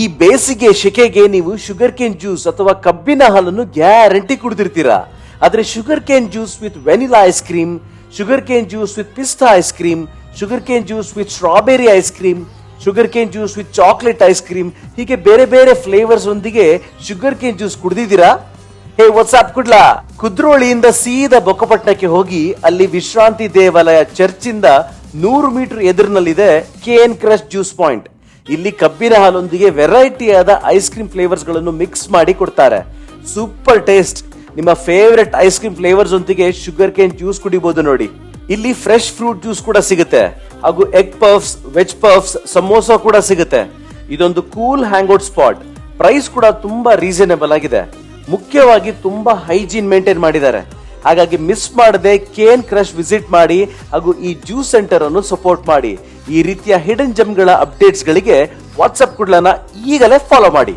ಈ ಬೇಸಿಗೆ ಶೆಕೆಗೆ ನೀವು ಶುಗರ್ ಕೇನ್ ಜ್ಯೂಸ್ ಅಥವಾ ಕಬ್ಬಿನ ಹಾಲನ್ನು ಗ್ಯಾರಂಟಿ ಕುಡಿದಿರ್ತೀರಾ. ಆದ್ರೆ sugar cane juice with vanilla ice cream, sugar cane juice with pista ice cream, sugar cane juice with strawberry ice cream, sugar cane juice with chocolate ice cream, ಹೀಗೆ ಬೇರೆ ಬೇರೆ flavours ಒಂದಿಗೆ sugar cane juice ಕುಡಿದಿದ್ದೀರಾ? Hey what's up Kudla, ಕುದ್ರೋಳಿಯಿಂದ ಸೀದಾ ಬೊಕ್ಕಪಟ್ಟಣಕ್ಕೆ ಹೋಗಿ ಅಲ್ಲಿ ವಿಶ್ರಾಂತಿ ದೇವಾಲಯ ಚರ್ಚ್ ಇಂದ 100 ಮೀಟರ್ ಎದುರಿನಲ್ಲಿದೆ ಕೇನ್ ಕ್ರಶ್ ಜ್ಯೂಸ್ ಪಾಯಿಂಟ್. ಇಲ್ಲಿ ಕಬ್ಬಿನ ಹಾಲೊಂದಿಗೆ ವೆರೈಟಿ ಆದ ಐಸ್ ಕ್ರೀಮ್ ಫ್ಲೇವರ್ಸ್ ಗಳನ್ನು ಮಿಕ್ಸ್ ಮಾಡಿ ಕೊಡ್ತಾರೆ. Super taste. ನಿಮ್ಮ ಫೇವರೆಟ್ ಐಸ್ ಕ್ರೀಮ್ ಫ್ಲೇವರ್ಸ್ ಒಂದಿಗೆ ಶುಗರ್ ಕೇನ್ ಜ್ಯೂಸ್ ಕುಡಿಬಹುದು ನೋಡಿ. ಇಲ್ಲಿ ಫ್ರೆಶ್ ಫ್ರೂಟ್ ಜ್ಯೂಸ್ ಕೂಡ ಸಿಗುತ್ತೆ, ಹಾಗೂ egg puffs, veg puffs, samosa ಕೂಡ ಸಿಗುತ್ತೆ. ಇದೊಂದು cool hang out spot. Price ಕೂಡ ತುಂಬಾ ರೀಸನೇಬಲ್ ಆಗಿದೆ. ಮುಖ್ಯವಾಗಿ ತುಂಬಾ ಹೈಜೀನ್ ಮೇಂಟೈನ್ ಮಾಡಿದ್ದಾರೆ. ಹಾಗಾಗಿ ಮಿಸ್ ಮಾಡದೆ ಕೇನ್ ಕ್ರಶ್ ವಿಸಿಟ್ ಮಾಡಿ ಹಾಗೂ ಈ ಜ್ಯೂಸ್ ಸೆಂಟರ್ ಅನ್ನು ಸಪೋರ್ಟ್ ಮಾಡಿ. ಈ ರೀತಿಯ ಹಿಡನ್ ಜೆಮ್ಗಳ ಅಪ್ಡೇಟ್ಸ್ ಗಳಿಗೆ ವಾಟ್ಸ್ಆಪ್ ಕುಡ್ಲನ ಈಗಲೇ ಫಾಲೋ ಮಾಡಿ.